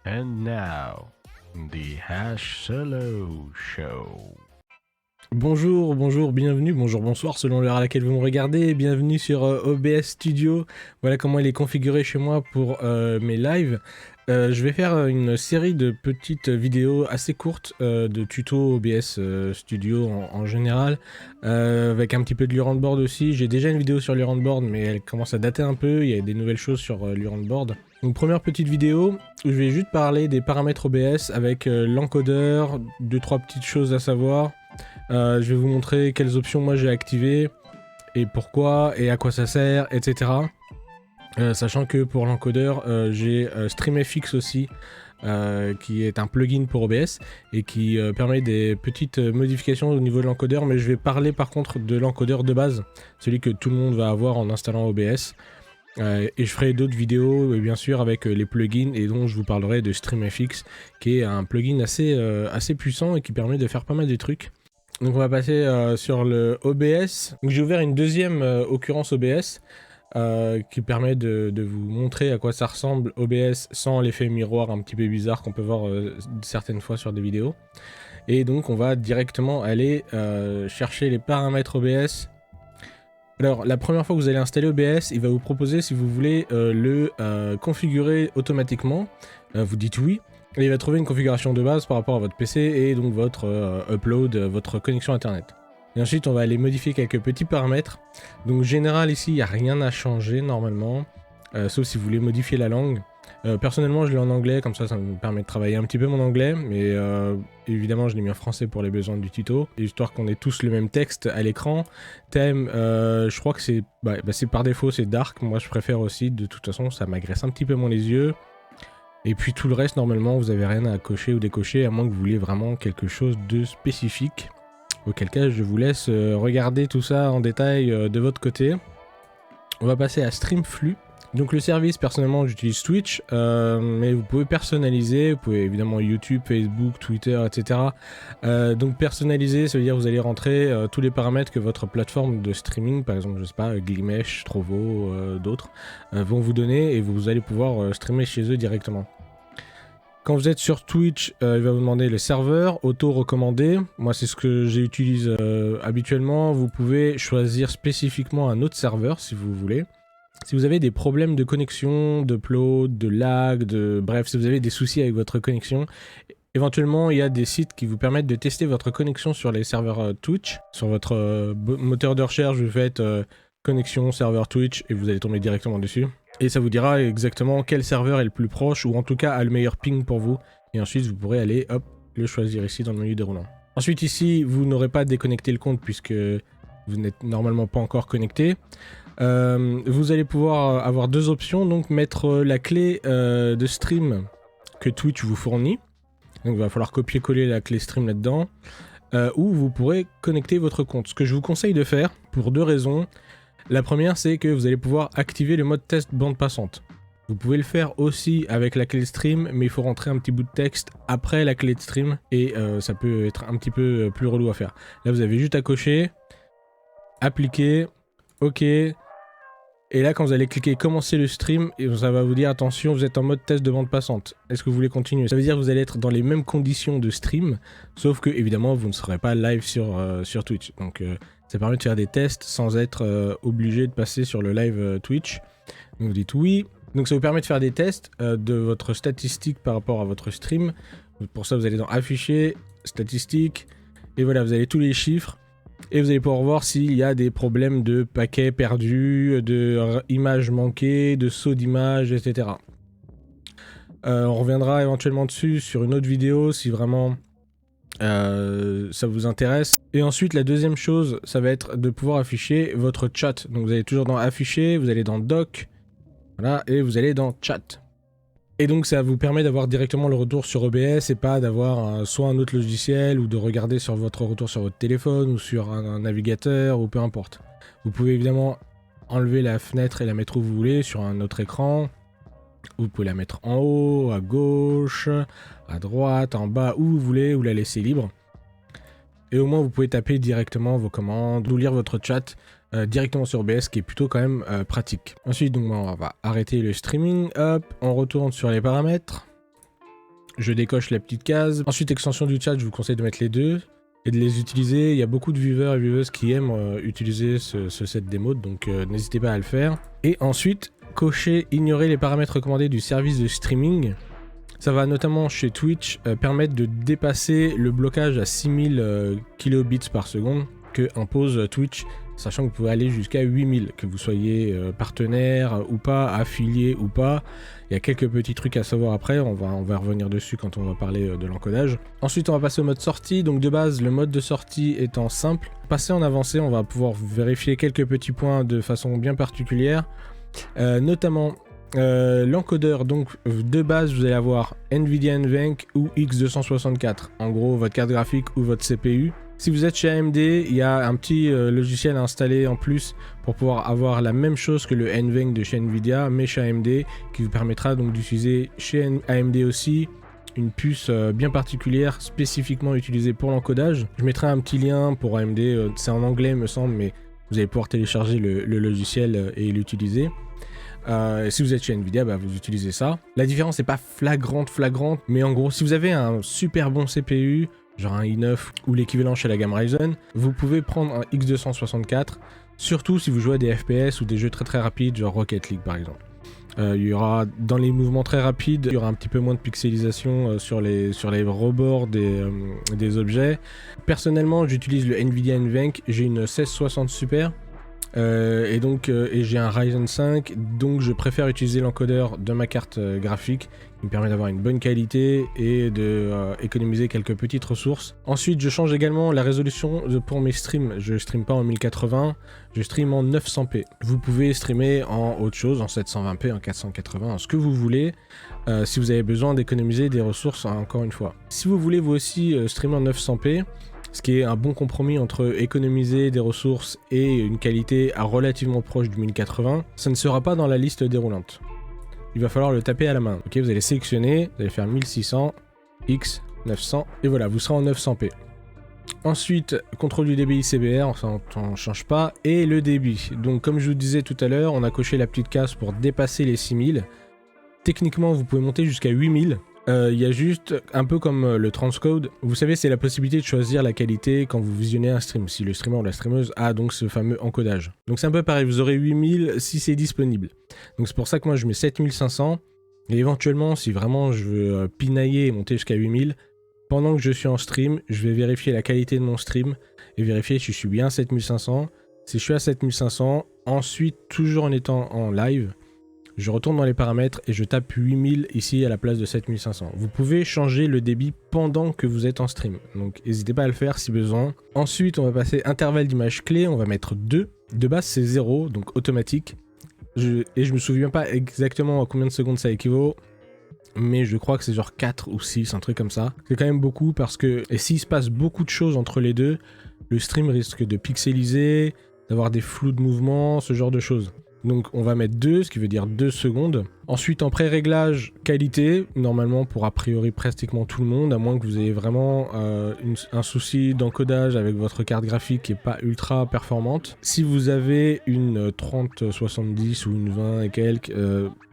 And now, the Hash Solo Show. Bonjour, bienvenue, bonsoir selon l'heure à laquelle vous me regardez, bienvenue sur OBS Studio. Voilà comment il est configuré chez moi pour mes lives. Je vais faire une série de petites vidéos assez courtes de tutos OBS Studio en général, avec un petit peu de Lurand Board aussi. J'ai déjà une vidéo sur Lurand Board, mais elle commence à dater un peu, il y a des nouvelles choses sur Lurand Board. Donc première petite vidéo où je vais juste parler des paramètres OBS avec l'encodeur, 2-3 petites choses à savoir. Je vais vous montrer quelles options moi j'ai activées et pourquoi et à quoi ça sert, etc. Sachant que pour l'encodeur, j'ai StreamFX aussi, qui est un plugin pour OBS et qui permet des petites modifications au niveau de l'encodeur, mais je vais parler par contre de l'encodeur de base, celui que tout le monde va avoir en installant OBS. Et je ferai d'autres vidéos bien sûr avec les plugins et dont je vous parlerai de StreamFX qui est un plugin assez puissant et qui permet de faire pas mal de trucs. Donc on va passer sur le OBS. Donc j'ai ouvert une deuxième occurrence OBS qui permet de vous montrer à quoi ça ressemble OBS sans l'effet miroir un petit peu bizarre qu'on peut voir certaines fois sur des vidéos. Et donc on va directement aller chercher les paramètres OBS. Alors la première fois que vous allez installer OBS, il va vous proposer si vous voulez le configurer automatiquement. Vous dites oui. Et il va trouver une configuration de base par rapport à votre PC et donc votre upload, votre connexion internet. Et ensuite on va aller modifier quelques petits paramètres. Donc général ici il n'y a rien à changer normalement, sauf si vous voulez modifier la langue. Personnellement je l'ai en anglais, comme ça me permet de travailler un petit peu mon anglais, mais évidemment je l'ai mis en français pour les besoins du tuto, histoire qu'on ait tous le même texte à l'écran. Thème, je crois que c'est par défaut c'est dark, moi je préfère aussi, de toute façon ça m'agresse un petit peu moins les yeux. Et puis tout le reste, normalement, vous n'avez rien à cocher ou décocher, à moins que vous vouliez vraiment quelque chose de spécifique. Auquel cas, je vous laisse regarder tout ça en détail de votre côté. On va passer à Streamflux. Donc le service, personnellement, j'utilise Twitch, mais vous pouvez personnaliser, vous pouvez évidemment YouTube, Facebook, Twitter, etc. Donc personnaliser, ça veut dire que vous allez rentrer tous les paramètres que votre plateforme de streaming, par exemple, je sais pas, Glimesh, Trovo, d'autres, vont vous donner et vous allez pouvoir streamer chez eux directement. Quand vous êtes sur Twitch, il va vous demander le serveur auto-recommandé. Moi, c'est ce que j'utilise habituellement. Vous pouvez choisir spécifiquement un autre serveur si vous voulez. Si vous avez des problèmes de connexion, d'upload, de lag, bref, si vous avez des soucis avec votre connexion, éventuellement il y a des sites qui vous permettent de tester votre connexion sur les serveurs Twitch. Sur votre moteur de recherche, vous faites connexion serveur Twitch et vous allez tomber directement dessus. Et ça vous dira exactement quel serveur est le plus proche ou en tout cas a le meilleur ping pour vous. Et ensuite vous pourrez aller hop, le choisir ici dans le menu déroulant. Ensuite ici, vous n'aurez pas déconnecté le compte puisque vous n'êtes normalement pas encore connecté. Vous allez pouvoir avoir deux options, donc mettre la clé de stream que Twitch vous fournit. Donc il va falloir copier-coller la clé stream là-dedans. Ou vous pourrez connecter votre compte. Ce que je vous conseille de faire, pour deux raisons. La première, c'est que vous allez pouvoir activer le mode test bande passante. Vous pouvez le faire aussi avec la clé de stream, mais il faut rentrer un petit bout de texte après la clé de stream, et ça peut être un petit peu plus relou à faire. Là, vous avez juste à cocher, appliquer, ok. Et là, quand vous allez cliquer commencer le stream, ça va vous dire attention, vous êtes en mode test de bande passante. Est-ce que vous voulez continuer? Ça veut dire que vous allez être dans les mêmes conditions de stream, sauf que évidemment, vous ne serez pas live sur Twitch. Donc ça permet de faire des tests sans être obligé de passer sur le live Twitch. Donc vous dites oui. Donc ça vous permet de faire des tests de votre statistique par rapport à votre stream. Pour ça, vous allez dans afficher, statistiques, et voilà, vous avez tous les chiffres. Et vous allez pouvoir voir s'il y a des problèmes de paquets perdus, de images manquées, de sauts d'images, etc. On reviendra éventuellement dessus sur une autre vidéo si vraiment ça vous intéresse. Et ensuite, la deuxième chose, ça va être de pouvoir afficher votre chat. Donc vous allez toujours dans afficher, vous allez dans doc, voilà, et vous allez dans chat. Et donc ça vous permet d'avoir directement le retour sur OBS et pas d'avoir soit un autre logiciel ou de regarder sur votre retour sur votre téléphone ou sur un navigateur ou peu importe. Vous pouvez évidemment enlever la fenêtre et la mettre où vous voulez sur un autre écran. Vous pouvez la mettre en haut, à gauche, à droite, en bas, où vous voulez, ou la laisser libre. Et au moins vous pouvez taper directement vos commandes ou lire votre chat directement sur OBS, qui est plutôt quand même pratique. Ensuite, donc, on va arrêter le streaming, hop, on retourne sur les paramètres. Je décoche la petite case. Ensuite, extension du chat, je vous conseille de mettre les deux et de les utiliser. Il y a beaucoup de viewers et vieweuses qui aiment utiliser ce set d'émotes, donc n'hésitez pas à le faire. Et ensuite, cocher, ignorer les paramètres recommandés du service de streaming. Ça va notamment chez Twitch permettre de dépasser le blocage à 6000 kilobits par seconde que impose Twitch, sachant que vous pouvez aller jusqu'à 8000, que vous soyez partenaire ou pas, affilié ou pas. Il y a quelques petits trucs à savoir après, on va revenir dessus quand on va parler de l'encodage. Ensuite, on va passer au mode sortie. Donc de base, le mode de sortie étant simple. Passer en avancé, on va pouvoir vérifier quelques petits points de façon bien particulière. Notamment l'encodeur. Donc de base, vous allez avoir NVIDIA NVENC ou X264. En gros, votre carte graphique ou votre CPU. Si vous êtes chez AMD, il y a un petit logiciel à installer en plus pour pouvoir avoir la même chose que le NVENC de chez NVIDIA, mais chez AMD, qui vous permettra donc d'utiliser chez AMD aussi une puce bien particulière, spécifiquement utilisée pour l'encodage. Je mettrai un petit lien pour AMD, c'est en anglais me semble, mais vous allez pouvoir télécharger le logiciel et l'utiliser. Si vous êtes chez Nvidia, vous utilisez ça. La différence n'est pas flagrante, mais en gros, si vous avez un super bon CPU, genre un i9 ou l'équivalent chez la gamme Ryzen, vous pouvez prendre un X264, surtout si vous jouez à des FPS ou des jeux très rapides, genre Rocket League par exemple. Il y aura, dans les mouvements très rapides, il y aura un petit peu moins de pixelisation sur les rebords des objets. Personnellement, j'utilise le NVIDIA NVENC, j'ai une 1660 Super. Et j'ai un Ryzen 5, donc je préfère utiliser l'encodeur de ma carte graphique qui me permet d'avoir une bonne qualité et de économiser quelques petites ressources. Ensuite, je change également la résolution pour mes streams. Je stream pas en 1080, je stream en 900p. Vous pouvez streamer en autre chose, en 720p, en 480, en ce que vous voulez, si vous avez besoin d'économiser des ressources, encore une fois. Si vous voulez vous aussi streamer en 900p, ce qui est un bon compromis entre économiser des ressources et une qualité relativement proche du 1080, ça ne sera pas dans la liste déroulante. Il va falloir le taper à la main. Ok, vous allez sélectionner, vous allez faire 1600, X, 900, et voilà, vous serez en 900p. Ensuite, contrôle du débit CBR, on ne change pas, et le débit. Donc comme je vous disais tout à l'heure, on a coché la petite case pour dépasser les 6000. Techniquement, vous pouvez monter jusqu'à 8000. Il y a juste, un peu comme le transcode, vous savez, c'est la possibilité de choisir la qualité quand vous visionnez un stream, si le streamer ou la streameuse a donc ce fameux encodage. Donc c'est un peu pareil, vous aurez 8000 si c'est disponible. Donc c'est pour ça que moi je mets 7500, et éventuellement, si vraiment je veux pinailler et monter jusqu'à 8000, pendant que je suis en stream, je vais vérifier la qualité de mon stream, et vérifier si je suis bien à 7500. Si je suis à 7500, ensuite, toujours en étant en live, je retourne dans les paramètres et je tape 8000 ici à la place de 7500. Vous pouvez changer le débit pendant que vous êtes en stream, donc n'hésitez pas à le faire si besoin. Ensuite, on va passer intervalle d'image clé, on va mettre 2. De base, c'est 0, donc automatique. Et je me souviens pas exactement à combien de secondes ça équivaut, mais je crois que c'est genre 4 ou 6, un truc comme ça. C'est quand même beaucoup parce que, et s'il se passe beaucoup de choses entre les deux, le stream risque de pixeliser, d'avoir des flous de mouvement, ce genre de choses. Donc on va mettre 2, ce qui veut dire 2 secondes. Ensuite en pré-réglage qualité, normalement pour a priori pratiquement tout le monde, à moins que vous ayez vraiment un souci d'encodage avec votre carte graphique qui n'est pas ultra performante. Si vous avez une 3070 ou une 20 et quelques,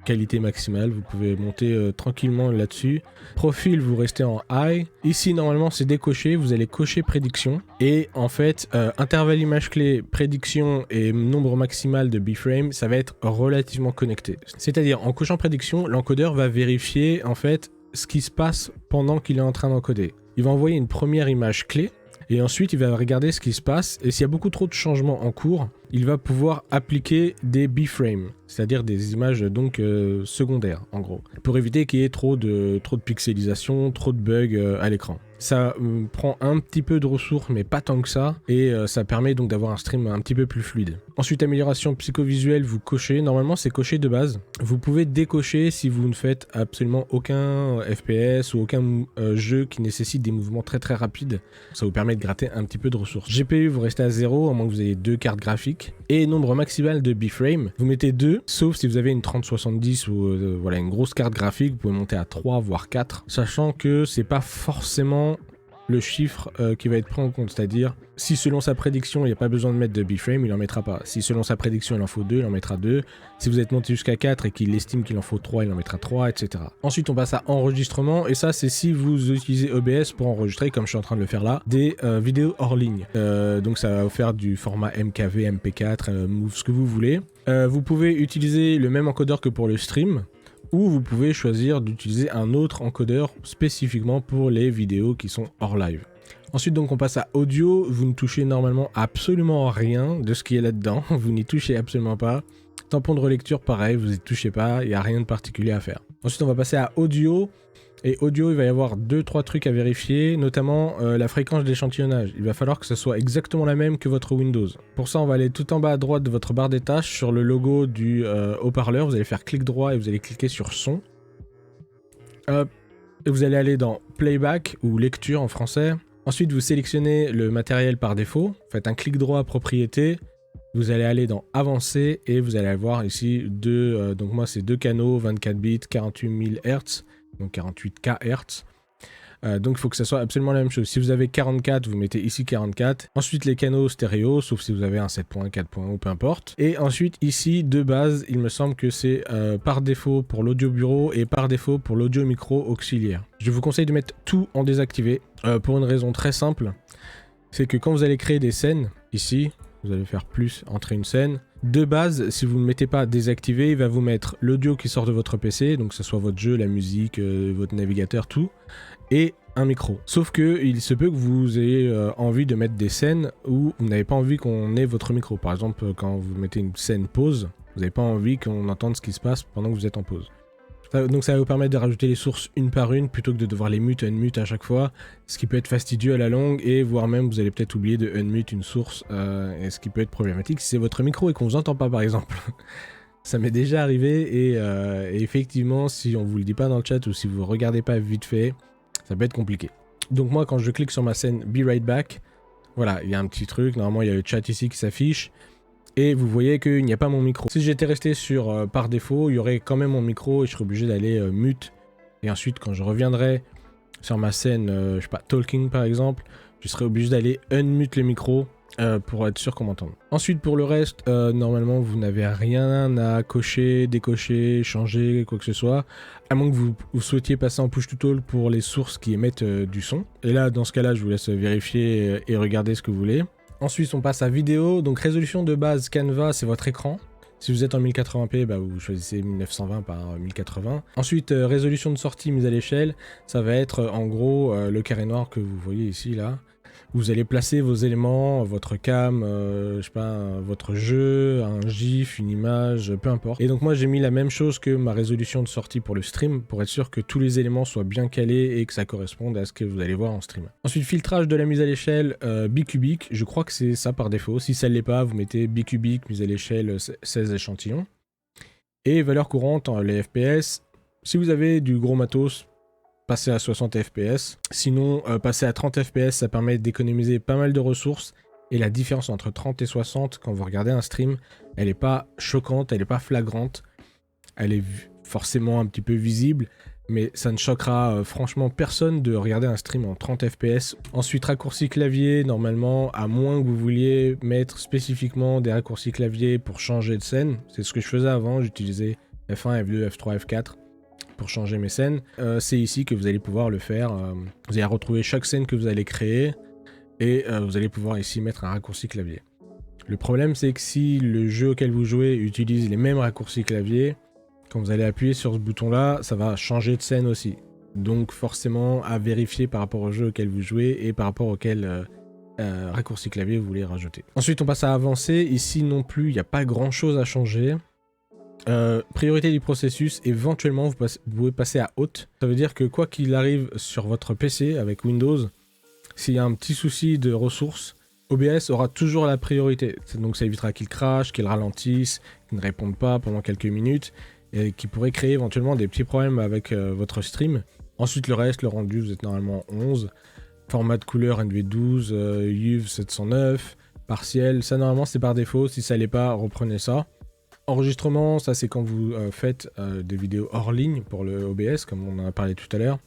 qualité maximale, vous pouvez monter tranquillement là-dessus. Profil, vous restez en high. Ici normalement c'est décoché, vous allez cocher prédiction. Et en fait, intervalle image clé, prédiction et nombre maximal de B-frame, ça va être relativement connecté. C'est-à-dire en cochant prédiction, l'encodeur va vérifier en fait ce qui se passe pendant qu'il est en train d'encoder. Il va envoyer une première image clé et ensuite il va regarder ce qui se passe et s'il y a beaucoup trop de changements en cours, il va pouvoir appliquer des B-frames, c'est-à-dire des images donc secondaires en gros, pour éviter qu'il y ait trop de pixelisation, trop de bugs à l'écran. Ça prend un petit peu de ressources, mais pas tant que ça, et ça permet donc d'avoir un stream un petit peu plus fluide. Ensuite, amélioration psychovisuelle, vous cochez. Normalement, c'est coché de base. Vous pouvez décocher si vous ne faites absolument aucun FPS ou aucun jeu qui nécessite des mouvements très rapides. Ça vous permet de gratter un petit peu de ressources. GPU, vous restez à 0, à moins que vous ayez 2 cartes graphiques. Et nombre maximal de B-frame, vous mettez 2, sauf si vous avez une 3070 ou voilà, une grosse carte graphique, vous pouvez monter à 3, voire 4, sachant que c'est pas forcément le chiffre qui va être pris en compte. C'est-à-dire, si selon sa prédiction, il n'y a pas besoin de mettre de B-frame, il n'en mettra pas. Si selon sa prédiction, il en faut 2, il en mettra 2. Si vous êtes monté jusqu'à 4 et qu'il estime qu'il en faut 3, il en mettra 3, etc. Ensuite, on passe à enregistrement. Et ça, c'est si vous utilisez OBS pour enregistrer, comme je suis en train de le faire là, des vidéos hors ligne. Donc ça va vous faire du format MKV, MP4, Move, ce que vous voulez. Vous pouvez utiliser le même encodeur que pour le stream. Ou vous pouvez choisir d'utiliser un autre encodeur spécifiquement pour les vidéos qui sont hors live. Ensuite, donc, on passe à audio. Vous ne touchez normalement absolument rien de ce qui est là-dedans. Vous n'y touchez absolument pas. Tampon de relecture, pareil, vous n'y touchez pas. Il n'y a rien de particulier à faire. Ensuite, on va passer à audio. Et audio, il va y avoir 2-3 trucs à vérifier, notamment la fréquence d'échantillonnage. Il va falloir que ce soit exactement la même que votre Windows. Pour ça, on va aller tout en bas à droite de votre barre des tâches sur le logo du haut-parleur. Vous allez faire clic droit et vous allez cliquer sur son. Hop. Et vous allez aller dans Playback ou lecture en français. Ensuite, vous sélectionnez le matériel par défaut. Faites un clic droit propriété. Vous allez aller dans Avancer et vous allez avoir ici donc moi c'est 2 canaux, 24 bits, 48 000 Hz. Donc 48 kHz. Donc il faut que ça soit absolument la même chose. Si vous avez 44, vous mettez ici 44. Ensuite les canaux stéréo, sauf si vous avez un 7.1, 4.1 ou peu importe. Et ensuite ici, de base, il me semble que c'est par défaut pour l'audio bureau et par défaut pour l'audio micro auxiliaire. Je vous conseille de mettre tout en désactivé pour une raison très simple. C'est que quand vous allez créer des scènes, ici, vous allez faire plus, entrer une scène. De base, si vous ne le mettez pas désactivé, il va vous mettre l'audio qui sort de votre PC, donc que ce soit votre jeu, la musique, votre navigateur, tout, et un micro. Sauf que il se peut que vous ayez envie de mettre des scènes où vous n'avez pas envie qu'on ait votre micro. Par exemple, quand vous mettez une scène pause, vous n'avez pas envie qu'on entende ce qui se passe pendant que vous êtes en pause. Donc ça va vous permettre de rajouter les sources une par une plutôt que de devoir les mute, unmute à chaque fois, ce qui peut être fastidieux à la longue et voire même vous allez peut-être oublier de unmute une source et ce qui peut être problématique si c'est votre micro et qu'on vous entend pas par exemple. Ça m'est déjà arrivé et effectivement si on vous le dit pas dans le chat ou si vous regardez pas vite fait, ça peut être compliqué. Donc moi quand je clique sur ma scène Be Right Back, voilà il y a un petit truc, normalement il y a le chat ici qui s'affiche. Et vous voyez qu'il n'y a pas mon micro. Si j'étais resté sur par défaut, il y aurait quand même mon micro et je serais obligé d'aller mute. Et ensuite, quand je reviendrai sur ma scène, je sais pas, talking par exemple, je serais obligé d'aller unmute le micro pour être sûr qu'on m'entende. Ensuite, pour le reste, normalement, vous n'avez rien à cocher, décocher, changer, quoi que ce soit. À moins que vous souhaitiez passer en push to talk pour les sources qui émettent du son. Et là, dans ce cas-là, je vous laisse vérifier et regarder ce que vous voulez. Ensuite, on passe à vidéo. Donc, résolution de base Canva, c'est votre écran. Si vous êtes en 1080p, bah, vous choisissez 1920 par 1080. Ensuite, résolution de sortie mise à l'échelle. Ça va être en gros le carré noir que vous voyez ici, là. Vous allez placer vos éléments, votre cam, je sais pas, votre jeu, un gif, une image, peu importe. Et donc moi j'ai mis la même chose que ma résolution de sortie pour le stream, pour être sûr que tous les éléments soient bien calés et que ça corresponde à ce que vous allez voir en stream. Ensuite, filtrage de la mise à l'échelle bicubique, je crois que c'est ça par défaut. Si ça ne l'est pas, vous mettez bicubique, mise à l'échelle 16 échantillons. Et valeur courante, les FPS, si vous avez du gros matos, passer à 60 fps. Sinon, passer à 30 fps, ça permet d'économiser pas mal de ressources. Et la différence entre 30 et 60, quand vous regardez un stream, elle n'est pas choquante, elle n'est pas flagrante. Elle est forcément un petit peu visible, mais ça ne choquera franchement personne de regarder un stream en 30 fps. Ensuite, raccourci clavier, normalement, à moins que vous vouliez mettre spécifiquement des raccourcis clavier pour changer de scène. C'est ce que je faisais avant, j'utilisais F1, F2, F3, F4. Pour changer mes scènes, c'est ici que vous allez pouvoir le faire. Vous allez retrouver chaque scène que vous allez créer et vous allez pouvoir ici mettre un raccourci clavier. Le problème c'est que si le jeu auquel vous jouez utilise les mêmes raccourcis clavier, quand vous allez appuyer sur ce bouton là, ça va changer de scène aussi. Donc forcément à vérifier par rapport au jeu auquel vous jouez et par rapport auquel raccourci clavier vous voulez rajouter. Ensuite on passe à avancer. Ici non plus il n'y a pas grand chose à changer. Priorité du processus, éventuellement vous pouvez passer à haute. Ça veut dire que quoi qu'il arrive sur votre PC avec Windows, s'il y a un petit souci de ressources, OBS aura toujours la priorité. Donc ça évitera qu'il crache, qu'il ralentisse, qu'il ne réponde pas pendant quelques minutes et qui pourrait créer éventuellement des petits problèmes avec votre stream. Ensuite le reste, le rendu, vous êtes normalement 11. Format de couleur NV12, UV 709, partiel, ça normalement c'est par défaut. Si ça l'est pas, reprenez ça. Enregistrement, ça c'est quand vous faites des vidéos hors ligne pour le OBS, comme on en a parlé tout à l'heure.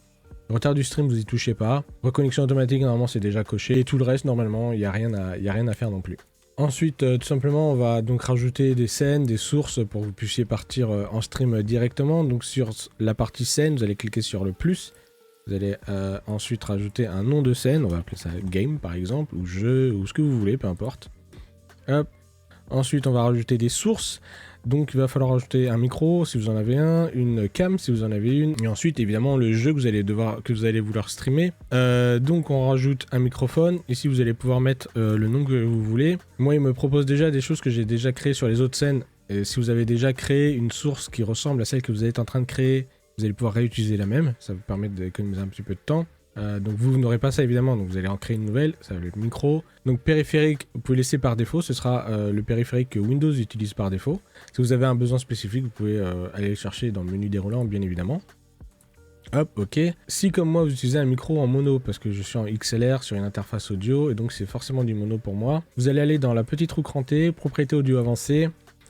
Retard du stream, vous y touchez pas. Reconnexion automatique, normalement c'est déjà coché. Et tout le reste, normalement, il n'y a rien à faire non plus. Ensuite, tout simplement, on va donc rajouter des scènes, des sources pour que vous puissiez partir en stream directement. Donc sur la partie scène, vous allez cliquer sur le plus. Vous allez ensuite rajouter un nom de scène, on va appeler ça game par exemple, ou jeu, ou ce que vous voulez, peu importe. Hop. Ensuite, on va rajouter des sources. Donc il va falloir rajouter un micro si vous en avez un, une cam si vous en avez une, et ensuite évidemment le jeu que vous allez vouloir streamer. Donc on rajoute un microphone. Ici vous allez pouvoir mettre le nom que vous voulez. Moi il me propose déjà des choses que j'ai déjà créées sur les autres scènes. Et si vous avez déjà créé une source qui ressemble à celle que vous êtes en train de créer, vous allez pouvoir réutiliser la même. Ça vous permet d'économiser un petit peu de temps. Donc vous n'aurez pas ça évidemment, donc vous allez en créer une nouvelle, ça va être le micro. Donc périphérique, vous pouvez laisser par défaut, ce sera le périphérique que Windows utilise par défaut. Si vous avez un besoin spécifique, vous pouvez aller le chercher dans le menu déroulant, bien évidemment. Hop, ok. Si comme moi vous utilisez un micro en mono, parce que je suis en XLR sur une interface audio, et donc c'est forcément du mono pour moi, vous allez aller dans la petite roue crantée, propriété audio avancée,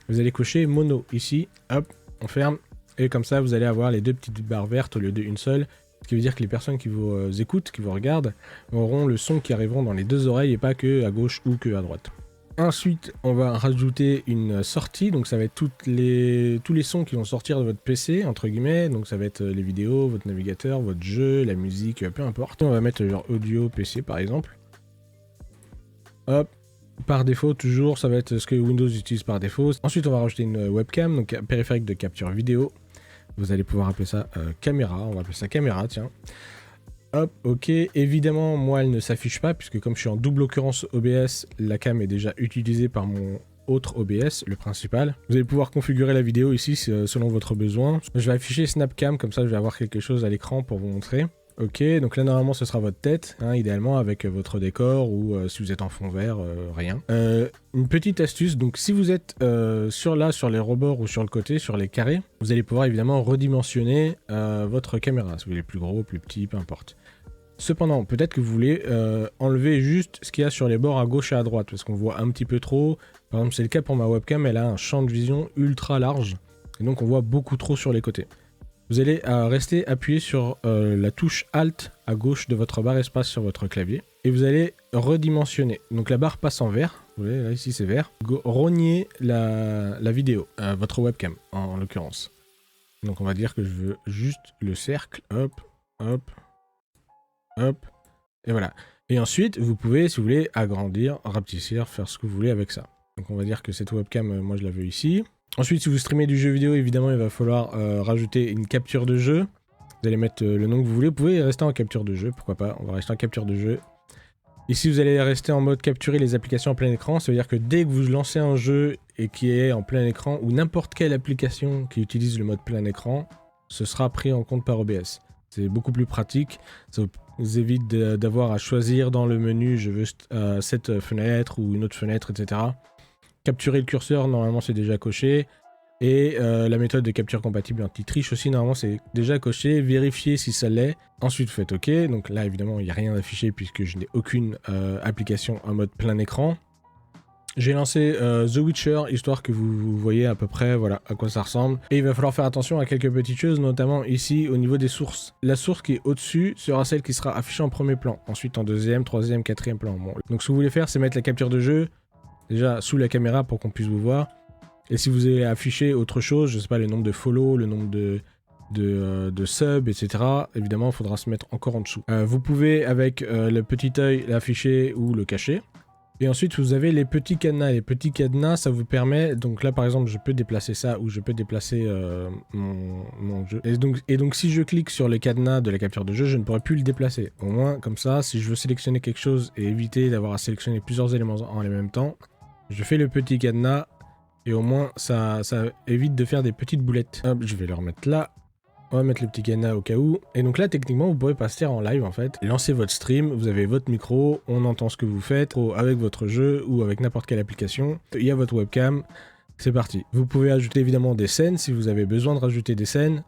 vous allez cocher mono ici, hop, on ferme, et comme ça vous allez avoir les deux petites barres vertes au lieu d'une seule. Ce qui veut dire que les personnes qui vous écoutent, qui vous regardent, auront le son qui arriveront dans les deux oreilles et pas que à gauche ou que à droite. Ensuite, on va rajouter une sortie, donc ça va être tous les sons qui vont sortir de votre PC, entre guillemets, donc ça va être les vidéos, votre navigateur, votre jeu, la musique, peu importe. On va mettre genre audio PC par exemple. Hop. Par défaut, toujours, ça va être ce que Windows utilise par défaut. Ensuite, on va rajouter une webcam, donc un périphérique de capture vidéo. Vous allez pouvoir appeler ça caméra, on va appeler ça caméra, tiens. Hop, ok, évidemment, moi elle ne s'affiche pas, puisque comme je suis en double occurrence OBS, la cam est déjà utilisée par mon autre OBS, le principal. Vous allez pouvoir configurer la vidéo ici selon votre besoin. Je vais afficher Snapcam, comme ça je vais avoir quelque chose à l'écran pour vous montrer. Ok, donc là normalement ce sera votre tête, hein, idéalement avec votre décor ou si vous êtes en fond vert, rien. Une petite astuce, donc si vous êtes sur les rebords ou sur le côté, sur les carrés, vous allez pouvoir évidemment redimensionner votre caméra, si vous voulez plus gros, plus petit, peu importe. Cependant, peut-être que vous voulez enlever juste ce qu'il y a sur les bords à gauche et à droite, parce qu'on voit un petit peu trop. Par exemple, c'est le cas pour ma webcam, elle a un champ de vision ultra large, et donc on voit beaucoup trop sur les côtés. Vous allez rester appuyé sur la touche Alt à gauche de votre barre espace sur votre clavier. Et vous allez redimensionner. Donc la barre passe en vert. Vous voyez, là ici c'est vert. Rognez la vidéo, votre webcam en l'occurrence. Donc on va dire que je veux juste le cercle. Hop, hop, hop. Et voilà. Et ensuite, vous pouvez, si vous voulez, agrandir, rapetissir, faire ce que vous voulez avec ça. Donc on va dire que cette webcam, moi je la veux ici. Ensuite, si vous streamez du jeu vidéo, évidemment, il va falloir rajouter une capture de jeu. Vous allez mettre le nom que vous voulez. Vous pouvez rester en capture de jeu, pourquoi pas. On va rester en capture de jeu. Ici, vous allez rester en mode capturer les applications en plein écran. Ça veut dire que dès que vous lancez un jeu et qui est en plein écran, ou n'importe quelle application qui utilise le mode plein écran, ce sera pris en compte par OBS. C'est beaucoup plus pratique. Ça vous évite d'avoir à choisir dans le menu, je veux cette fenêtre ou une autre fenêtre, etc. Capturer le curseur, normalement c'est déjà coché. Et la méthode de capture compatible anti-triche aussi, normalement c'est déjà coché. Vérifiez si ça l'est. Ensuite vous faites OK. Donc là évidemment il n'y a rien affiché puisque je n'ai aucune application en mode plein écran. J'ai lancé The Witcher, histoire que vous voyez à peu près voilà, à quoi ça ressemble. Et il va falloir faire attention à quelques petites choses, notamment ici au niveau des sources. La source qui est au-dessus sera celle qui sera affichée en premier plan. Ensuite en deuxième, troisième, quatrième plan. Bon. Donc ce que vous voulez faire c'est mettre la capture de jeu déjà sous la caméra pour qu'on puisse vous voir. Et si vous avez affiché autre chose, je sais pas, le nombre de follow, le nombre de subs, etc. Évidemment, il faudra se mettre encore en dessous. Vous pouvez, avec le petit œil, l'afficher ou le cacher. Et ensuite, vous avez les petits cadenas. Les petits cadenas, ça vous permet... Donc là, par exemple, je peux déplacer ça ou je peux déplacer mon jeu. Et donc, si je clique sur le cadenas de la capture de jeu, je ne pourrai plus le déplacer. Au moins, comme ça, si je veux sélectionner quelque chose et éviter d'avoir à sélectionner plusieurs éléments en même temps, je fais le petit cadenas. Et au moins, ça évite de faire des petites boulettes. Hop, je vais le remettre là. On va mettre le petit cadenas au cas où. Et donc là, techniquement, vous pouvez passer en live, en fait. Lancez votre stream, vous avez votre micro, on entend ce que vous faites, avec votre jeu ou avec n'importe quelle application. Il y a votre webcam. C'est parti. Vous pouvez ajouter évidemment des scènes si vous avez besoin de rajouter des scènes.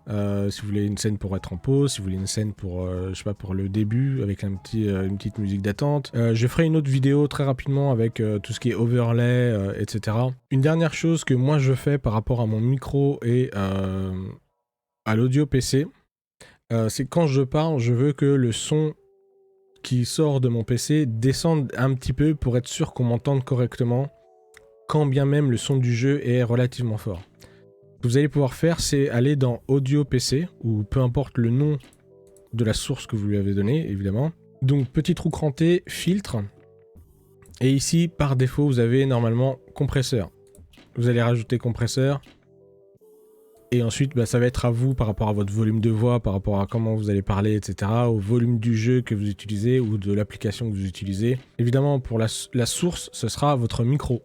Si vous voulez une scène pour être en pause, si vous voulez une scène pour, je sais pas, pour le début avec une petite musique d'attente. Je ferai une autre vidéo très rapidement avec tout ce qui est overlay, etc. Une dernière chose que moi je fais par rapport à mon micro et à l'audio PC. c'est quand je parle, je veux que le son qui sort de mon PC descende un petit peu pour être sûr qu'on m'entende correctement, quand bien même le son du jeu est relativement fort. Ce que vous allez pouvoir faire, c'est aller dans Audio PC, ou peu importe le nom de la source que vous lui avez donné, évidemment. Donc petit trou cranté, filtre. Et ici, par défaut, vous avez normalement compresseur. Vous allez rajouter compresseur. Et ensuite, ça va être à vous par rapport à votre volume de voix, par rapport à comment vous allez parler, etc. Au volume du jeu que vous utilisez ou de l'application que vous utilisez. Évidemment, pour la source, ce sera votre micro.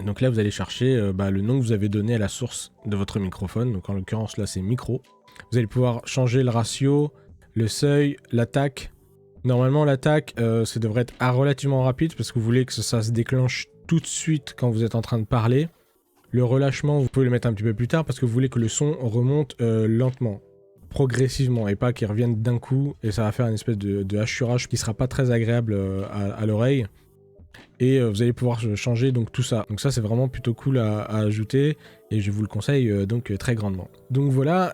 Donc là, vous allez chercher le nom que vous avez donné à la source de votre microphone. Donc en l'occurrence, là, c'est micro. Vous allez pouvoir changer le ratio, le seuil, l'attaque. Normalement, l'attaque, ça devrait être relativement rapide parce que vous voulez que ça se déclenche tout de suite quand vous êtes en train de parler. Le relâchement, vous pouvez le mettre un petit peu plus tard parce que vous voulez que le son remonte lentement, progressivement, et pas qu'il revienne d'un coup, et ça va faire une espèce de hachurage qui sera pas très agréable à l'oreille. Et vous allez pouvoir changer donc tout ça. Donc ça, c'est vraiment plutôt cool à ajouter, et je vous le conseille donc très grandement. Donc voilà,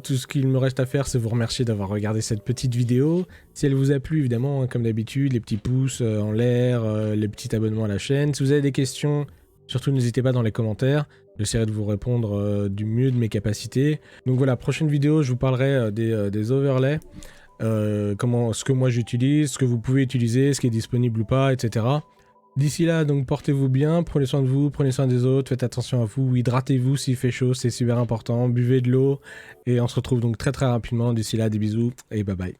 tout ce qu'il me reste à faire, c'est vous remercier d'avoir regardé cette petite vidéo. Si elle vous a plu, évidemment, hein, comme d'habitude, les petits pouces en l'air, les petits abonnements à la chaîne. Si vous avez des questions, surtout n'hésitez pas dans les commentaires, j'essaierai de vous répondre du mieux de mes capacités. Donc voilà, prochaine vidéo, je vous parlerai des overlays, ce que moi j'utilise, ce que vous pouvez utiliser, ce qui est disponible ou pas, etc. D'ici là, donc portez-vous bien, prenez soin de vous, prenez soin des autres, faites attention à vous, hydratez-vous s'il fait chaud, c'est super important, buvez de l'eau, et on se retrouve donc très très rapidement. D'ici là, des bisous, et bye bye.